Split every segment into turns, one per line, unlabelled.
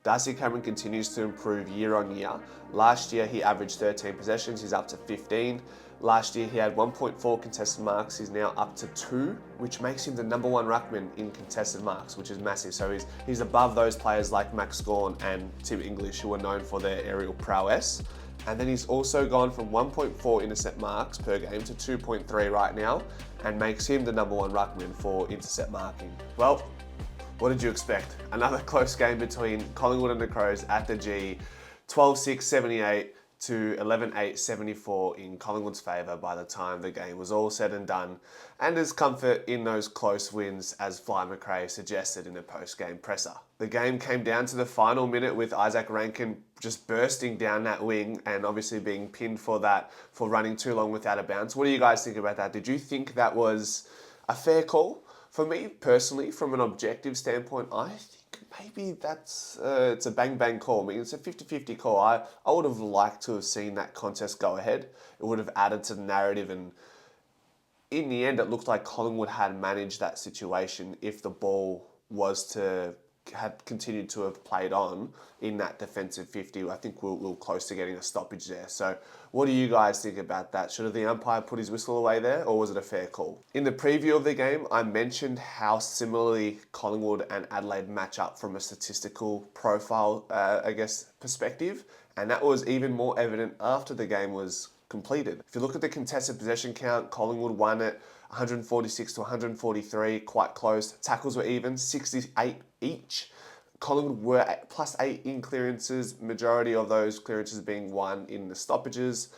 Darcy Cameron continues to improve year on year. Last year he averaged 13 possessions, he's up to 15. Last year he had 1.4 contested marks, he's now up to 2, which makes him the #1 ruckman in contested marks, which is massive. So he's above those players like Max Gawn and Tim English, who are known for their aerial prowess. And then he's also gone from 1.4 intercept marks per game to 2.3 right now, and makes him the #1 ruckman for intercept marking. Well, what did you expect? Another close game between Collingwood and the Crows at the G, 12-6, 78 to 11-8, 74 in Collingwood's favour by the time the game was all said and done. And there's comfort in those close wins, as Fly McRae suggested in a post-game presser. The game came down to the final minute with Isaac Rankin just bursting down that wing and obviously being pinned for running too long without a bounce. What do you guys think about that? Did you think that was a fair call? For me personally, from an objective standpoint, I think maybe it's a bang call. I mean, it's a 50-50 call. I would have liked to have seen that contest go ahead. It would have added to the narrative, and in the end, it looked like Collingwood had managed that situation if the ball had continued to have played on in that defensive 50. I think we were close to getting a stoppage there. So what do you guys think about that? Should have the umpire put his whistle away there, or was it a fair call? In the preview of the game, I mentioned how similarly Collingwood and Adelaide match up from a statistical profile, perspective. And that was even more evident after the game was completed. If you look at the contested possession count, Collingwood won it 146 to 143, quite close. Tackles were even, 68 each. Collingwood were at +8 in clearances, majority of those clearances being won in the stoppages.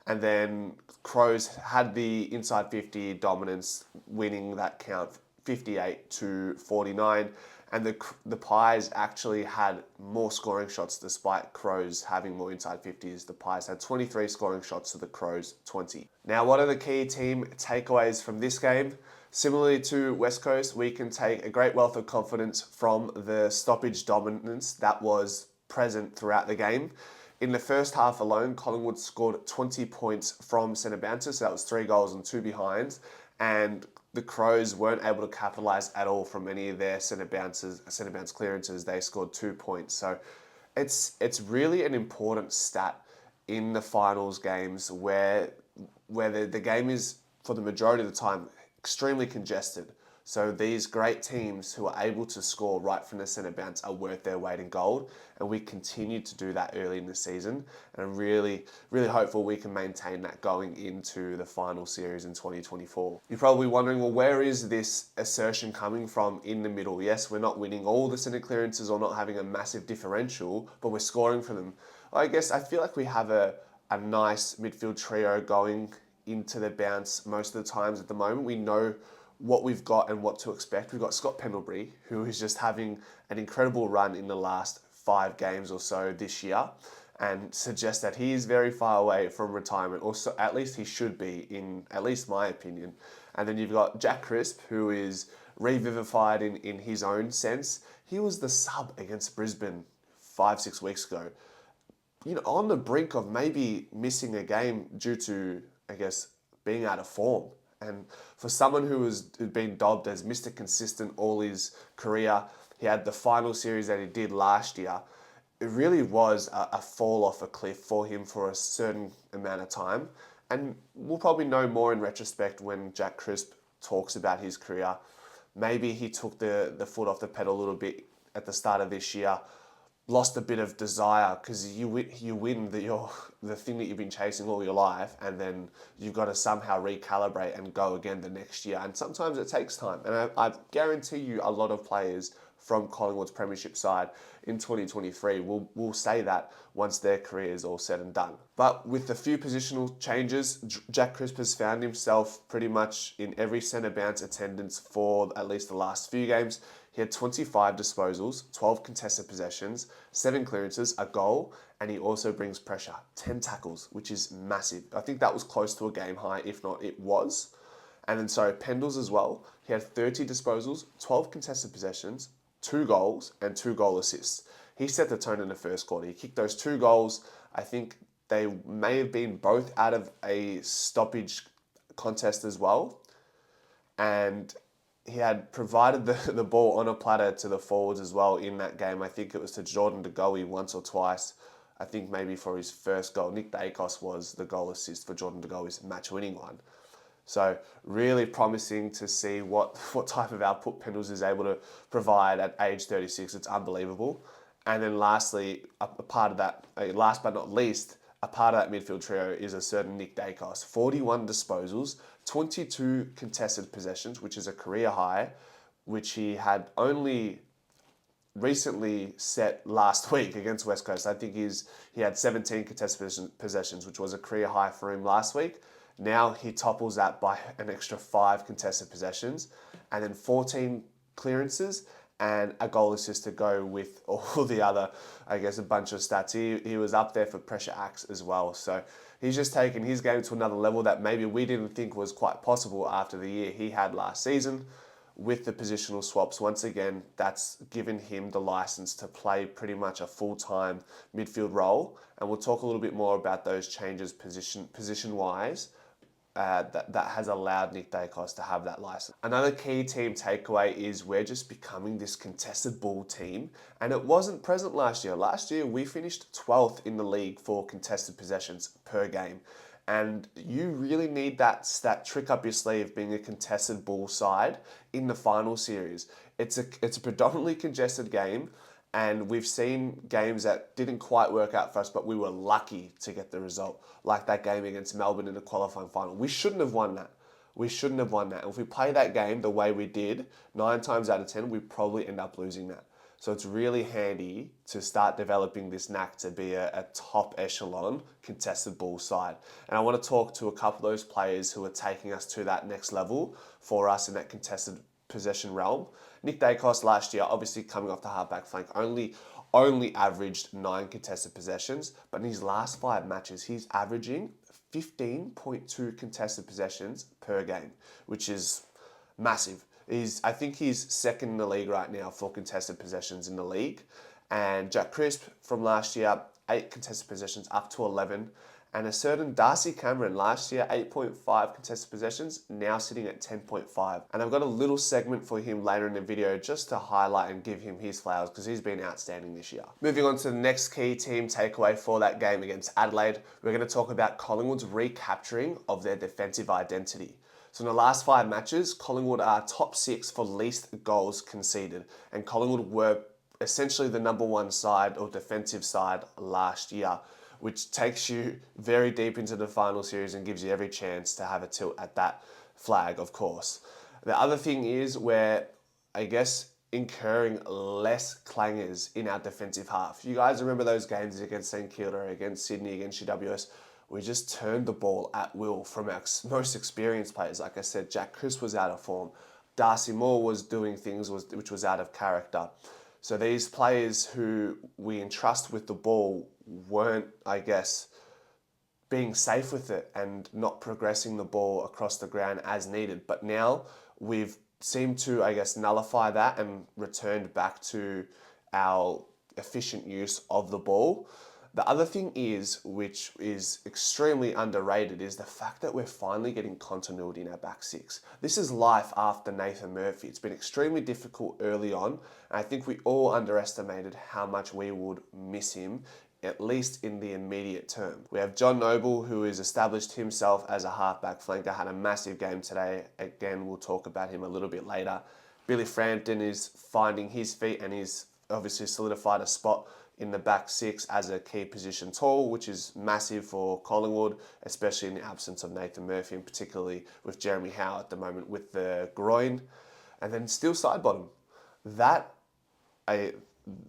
And then Crows had the inside 50 dominance, winning that count 58 to 49. And the Pies actually had more scoring shots despite Crows having more inside 50s. The Pies had 23 scoring shots to the Crows 20. Now, what are the key team takeaways from this game? Similarly to West Coast, we can take a great wealth of confidence from the stoppage dominance that was present throughout the game. In the first half alone, Collingwood scored 20 points from centre bounces, so that was 3 goals and 2 behinds, and the Crows weren't able to capitalise at all from any of their centre bounce clearances. They scored 2 points. So it's really an important stat in the finals games where the game is, for the majority of the time, extremely congested. So these great teams who are able to score right from the centre bounce are worth their weight in gold, and we continue to do that early in the season, and I'm really hopeful we can maintain that going into the final series in 2024. You're probably wondering, well, where is this assertion coming from in the middle? Yes, we're not winning all the centre clearances or not having a massive differential, but we're scoring for them. I guess I feel like we have a nice midfield trio going into the bounce most of the times at the moment. We know what we've got and what to expect. We've got Scott Pendlebury, who is just having an incredible run in the last 5 games or so this year, and suggests that he is very far away from retirement, or so, at least he should be, in at least my opinion. And then you've got Jack Crisp, who is revivified in his own sense. He was the sub against Brisbane 5-6 weeks ago, on the brink of maybe missing a game due to, being out of form. And for someone who's been dubbed as Mr. Consistent all his career, he had the final series that he did last year. It really was a fall off a cliff for him for a certain amount of time. And we'll probably know more in retrospect when Jack Crisp talks about his career. Maybe he took the foot off the pedal a little bit at the start of this year, lost a bit of desire, because you win the thing that you've been chasing all your life, and then you've got to somehow recalibrate and go again the next year. And sometimes it takes time. And I guarantee you a lot of players from Collingwood's premiership side in 2023 will say that once their career is all said and done. But with the few positional changes, Jack Crisp has found himself pretty much in every centre bounce attendance for at least the last few games. He had 25 disposals, 12 contested possessions, 7 clearances, a goal, and he also brings pressure, 10 tackles, which is massive. I think that was close to a game high, if not it was. And then, Pendles as well. He had 30 disposals, 12 contested possessions, 2 goals, and 2 goal assists. He set the tone in the first quarter. He kicked those 2 goals. I think they may have been both out of a stoppage contest as well. And he had provided the ball on a platter to the forwards as well in that game. I think it was to Jordan De Goey once or twice. I think maybe for his first goal. Nick Dacos was the goal assist for Jordan De Goey's match-winning one. So really promising to see what type of output Pendles is able to provide at age 36. It's unbelievable. And then lastly, a part of that, last but not least, a part of that midfield trio is a certain Nick Dacos. 41 disposals, 22 contested possessions, which is a career high, which he had only recently set last week against West Coast. I think he had 17 contested possessions, which was a career high for him last week. Now he topples that by an extra 5 contested possessions and then 14 clearances and a goal assist to go with all the other, I guess, a bunch of stats. He was up there for pressure acts as well. So he's just taken his game to another level that maybe we didn't think was quite possible after the year he had last season. With the positional swaps, once again, that's given him the license to play pretty much a full-time midfield role. And we'll talk a little bit more about those changes position-wise. That has allowed Nick Dacos to have that license. Another key team takeaway is we're just becoming this contested ball team, and it wasn't present last year. Last year, we finished 12th in the league for contested possessions per game, and you really need that stat trick up your sleeve being a contested ball side in the final series. It's a predominantly congested game, and we've seen games that didn't quite work out for us, but we were lucky to get the result, like that game against Melbourne in the qualifying final. We shouldn't have won that. And if we play that game the way we did, 9 times out of 10, we probably end up losing that. So it's really handy to start developing this knack to be a top echelon contested ball side. And I want to talk to a couple of those players who are taking us to that next level for us in that contested possession realm. Nick Dacos last year, obviously coming off the halfback flank, only averaged 9 contested possessions, but in his last 5 matches, he's averaging 15.2 contested possessions per game, which is massive. I think he's second in the league right now for contested possessions in the league. And Jack Crisp from last year, 8 contested possessions up to 11. And a certain Darcy Cameron last year, 8.5 contested possessions, now sitting at 10.5. And I've got a little segment for him later in the video just to highlight and give him his flowers because he's been outstanding this year. Moving on to the next key team takeaway for that game against Adelaide, we're going to talk about Collingwood's recapturing of their defensive identity. So in the last 5 matches, Collingwood are top 6 for least goals conceded. And Collingwood were essentially the number 1 side or defensive side last year, which takes you very deep into the final series and gives you every chance to have a tilt at that flag, of course. The other thing is we're, I guess, incurring less clangers in our defensive half. You guys remember those games against St Kilda, against Sydney, against GWS? We just turned the ball at will from our most experienced players. Like I said, Jack Crisp was out of form. Darcy Moore was doing things which was out of character. So these players who we entrust with the ball weren't, I guess, being safe with it and not progressing the ball across the ground as needed. But now we've seemed to, I guess, nullify that and returned back to our efficient use of the ball. The other thing is, which is extremely underrated, is the fact that we're finally getting continuity in our back 6. This is life after Nathan Murphy. It's been extremely difficult early on, and I think we all underestimated how much we would miss him, at least in the immediate term. We have John Noble, who has established himself as a halfback flanker, had a massive game today. Again, we'll talk about him a little bit later. Billy Frampton is finding his feet and he's obviously solidified a spot in the back 6 as a key position tall, which is massive for Collingwood, especially in the absence of Nathan Murphy, and particularly with Jeremy Howe at the moment with the groin. And then still side bottom.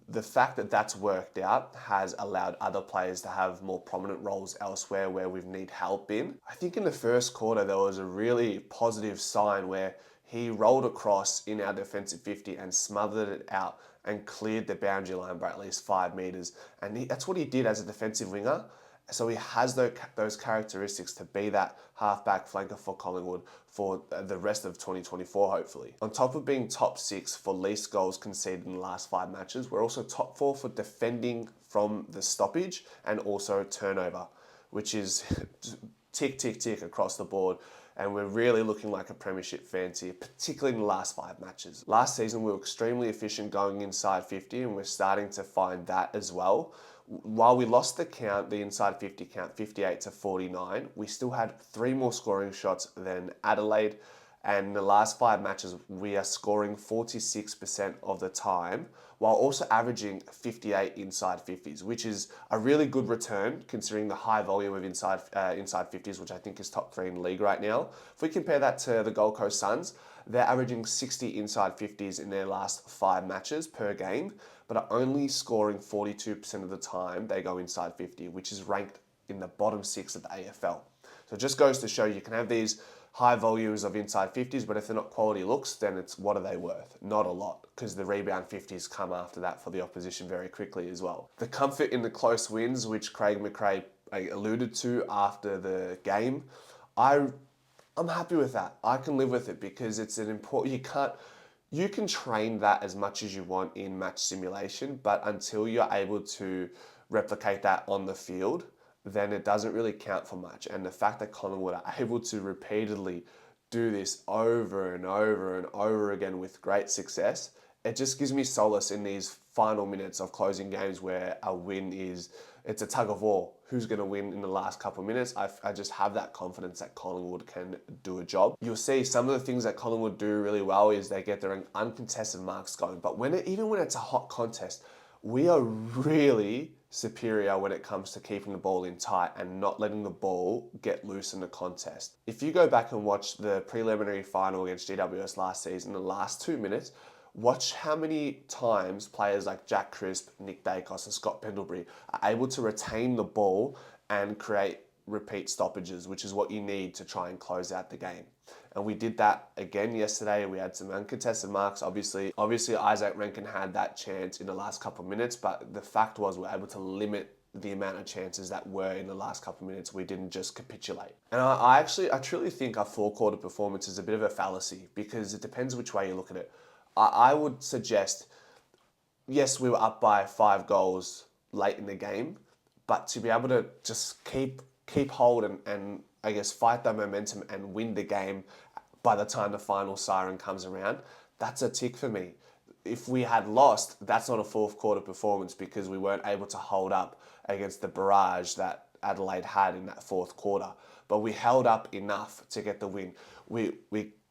The fact that that's worked out has allowed other players to have more prominent roles elsewhere where we've need help in. I think in the first quarter there was a really positive sign where he rolled across in our defensive 50 and smothered it out and cleared the boundary line by at least 5 metres. And that's what he did as a defensive winger. So he has those characteristics to be that halfback flanker for Collingwood for the rest of 2024, hopefully. On top of being top 6 for least goals conceded in the last 5 matches, we're also top 4 for defending from the stoppage and also turnover, which is tick, tick, tick across the board. and we're really looking like a premiership fancy, particularly in the last 5 matches. Last season, we were extremely efficient going inside 50, and we're starting to find that as well. While we lost the inside 50 count, 58 to 49, we still had 3 more scoring shots than Adelaide. And in the last 5 matches, we are scoring 46% of the time, while also averaging 58 inside 50s, which is a really good return considering the high volume of inside 50s, which I think is top 3 in the league right now. If we compare that to the Gold Coast Suns, they're averaging 60 inside 50s in their last 5 matches per game, but are only scoring 42% of the time they go inside 50, which is ranked in the bottom 6 of the AFL. So it just goes to show you can have these high volumes of inside 50s, but if they're not quality looks, then it's what are they worth? Not a lot, because the rebound 50s come after that for the opposition very quickly as well. The comfort in the close wins, which Craig McRae alluded to after the game, I'm happy with that. I can live with it because it's an important, you can train that as much as you want in match simulation, but until you're able to replicate that on the field, then it doesn't really count for much. And the fact that Collingwood are able to repeatedly do this over and over and over again with great success, it just gives me solace in these final minutes of closing games where a win it's a tug of war. Who's going to win in the last couple of minutes? I just have that confidence that Collingwood can do a job. You'll see some of the things that Collingwood do really well is they get their uncontested marks going. But even when it's a hot contest, we are really superior when it comes to keeping the ball in tight and not letting the ball get loose in the contest. If you go back and watch the preliminary final against GWS last season, the last 2 minutes, watch how many times players like Jack Crisp, Nick Dacos and Scott Pendlebury are able to retain the ball and create repeat stoppages, which is what you need to try and close out the game. And we did that again yesterday. We had some uncontested marks. Obviously Isaac Rankin had that chance in the last couple of minutes, but the fact was we're able to limit the amount of chances that were in the last couple of minutes. We didn't just capitulate. And I truly think our 4-quarter performance is a bit of a fallacy because it depends which way you look at it. I would suggest, yes, we were up by 5 goals late in the game, but to be able to just keep hold and I guess fight that momentum and win the game by the time the final siren comes around, that's a tick for me. If we had lost, that's not a 4th-quarter performance because we weren't able to hold up against the barrage that Adelaide had in that 4th quarter. But we held up enough to get the win. We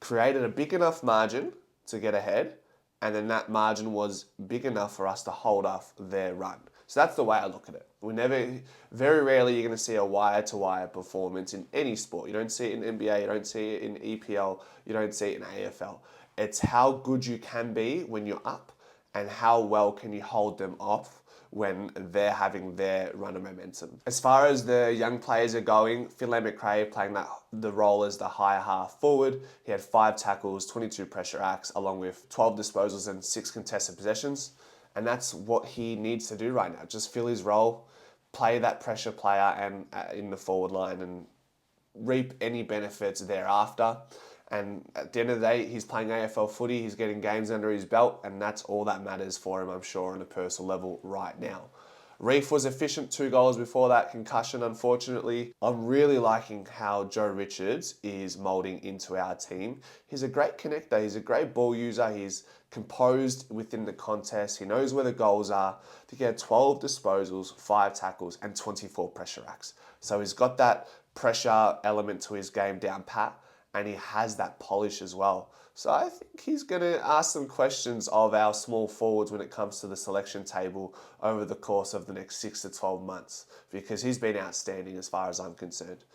created a big enough margin to get ahead, and then that margin was big enough for us to hold off their run. So that's the way I look at it. Very rarely you're going to see a wire-to-wire performance in any sport. You don't see it in NBA, you don't see it in EPL, you don't see it in AFL. It's how good you can be when you're up and how well can you hold them off when they're having their run of momentum. As far as the young players are going, Finlay McRae playing the role as the higher half forward. He had 5 tackles, 22 pressure acts, along with 12 disposals and 6 contested possessions. And that's what he needs to do right now. Just fill his role, play that pressure player and in the forward line and reap any benefits thereafter. And at the end of the day, he's playing AFL footy, he's getting games under his belt, and that's all that matters for him, I'm sure, on a personal level right now. Reef was efficient, 2 goals before that concussion, unfortunately. I'm really liking how Joe Richards is moulding into our team. He's a great connector, he's a great ball user, he's composed within the contest, he knows where the goals are. I think he had 12 disposals, 5 tackles, and 24 pressure acts. So he's got that pressure element to his game down pat, and he has that polish as well. So I think he's going to ask some questions of our small forwards when it comes to the selection table over the course of the next 6 to 12 months, because he's been outstanding as far as I'm concerned.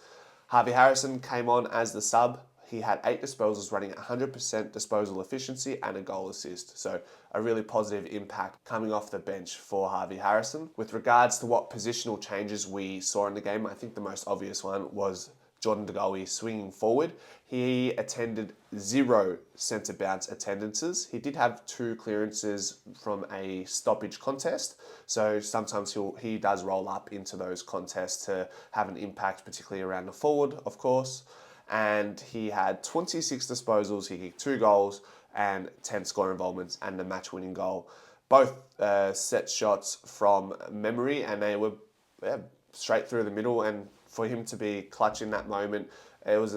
Harvey Harrison came on as the sub. He had 8 disposals, running 100% disposal efficiency and a goal assist. So a really positive impact coming off the bench for Harvey Harrison. With regards to what positional changes we saw in the game, I think the most obvious one was Jordan De Goey swinging forward. He attended 0 centre bounce attendances. He did have 2 clearances from a stoppage contest. So sometimes he does roll up into those contests to have an impact, particularly around the forward, of course. And he had 26 disposals. He kicked 2 goals and 10 score involvements and the match-winning goal. Both set shots from memory, and they were straight through the middle. And for him to be clutch in that moment, it was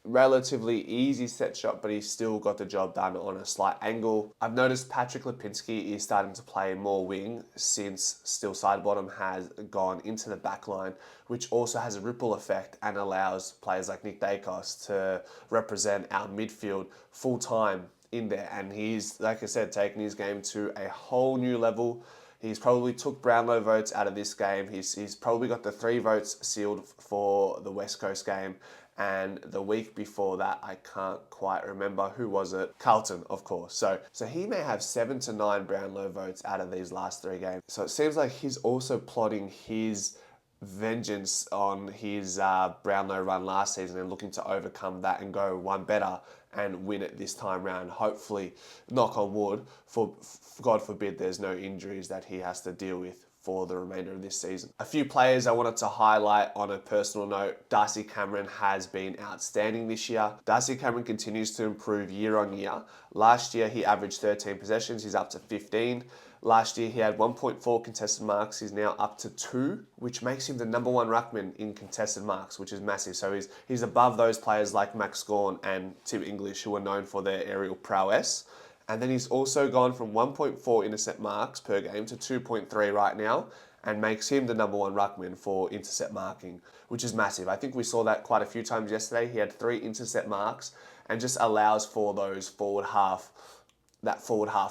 relatively easy set shot, but he still got the job done on a slight angle. I've noticed Patrick Lipinski is starting to play more wing since Still Sidebottom has gone into the back line, which also has a ripple effect and allows players like Nick Dacos to represent our midfield full time in there. And he's, like I said, taking his game to a whole new level. He's probably took Brownlow votes out of this game. He's probably got the 3 votes sealed for the West Coast game. And the week before that, I can't quite remember who was it. Carlton, of course. So he may have 7 to 9 Brownlow votes out of these last 3 games. So it seems like he's also plotting his vengeance on his Brownlow run last season and looking to overcome that and go one better and win it this time round. Hopefully, knock on wood, for God forbid there's no injuries that he has to deal with for the remainder of this season. A few players I wanted to highlight on a personal note. Darcy Cameron has been outstanding this year. Darcy Cameron continues to improve year on year. Last year he averaged 13 possessions, he's up to 15. Last year he had 1.4 contested marks, he's now up to 2, which makes him the number 1 ruckman in contested marks, which is massive. So he's above those players like Max Gawn and Tim English, who are known for their aerial prowess. And then he's also gone from 1.4 intercept marks per game to 2.3 right now, and makes him the number 1 ruckman for intercept marking, which is massive. I think we saw that quite a few times yesterday. He had 3 intercept marks and just allows for those forward half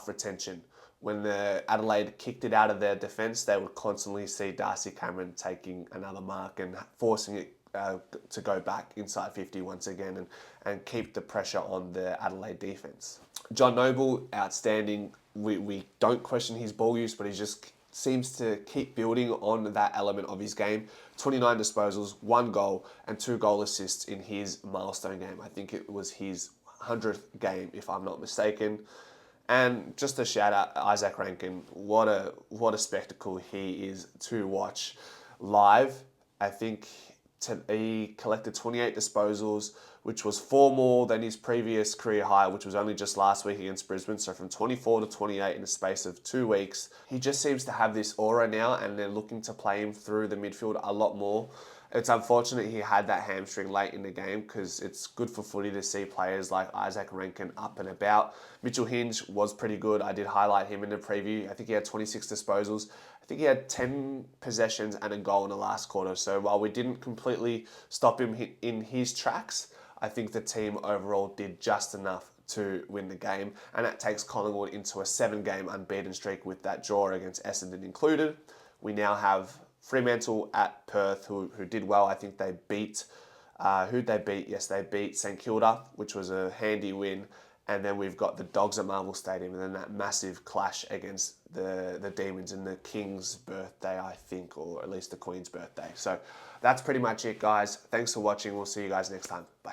retention. When the Adelaide kicked it out of their defence, they would constantly see Darcy Cameron taking another mark and forcing it to go back inside 50 once again and keep the pressure on the Adelaide defence. John Noble, outstanding. We don't question his ball use, but he just seems to keep building on that element of his game. 29 disposals, 1 goal, and 2 goal assists in his milestone game. I think it was his 100th game, if I'm not mistaken. And just a shout out, Isaac Rankin. What a spectacle he is to watch live. I think he collected 28 disposals, which was 4 more than his previous career high, which was only just last week against Brisbane. So from 24 to 28 in the space of 2 weeks. He just seems to have this aura now, and they're looking to play him through the midfield a lot more. It's unfortunate he had that hamstring late in the game, because it's good for footy to see players like Isaac Rankin up and about. Mitchell Hinge was pretty good. I did highlight him in the preview. I think he had 26 disposals. I think he had 10 possessions and a goal in the last quarter. So while we didn't completely stop him in his tracks, I think the team overall did just enough to win the game. And that takes Collingwood into a 7-game unbeaten streak with that draw against Essendon included. We now have Fremantle at Perth, who did well. I think they beat, who'd they beat? Yes, they beat St Kilda, which was a handy win. And then we've got the Dogs at Marvel Stadium, and then that massive clash against the Demons in the King's birthday, I think, or at least the Queen's birthday. So that's pretty much it, guys. Thanks for watching. We'll see you guys next time. Bye.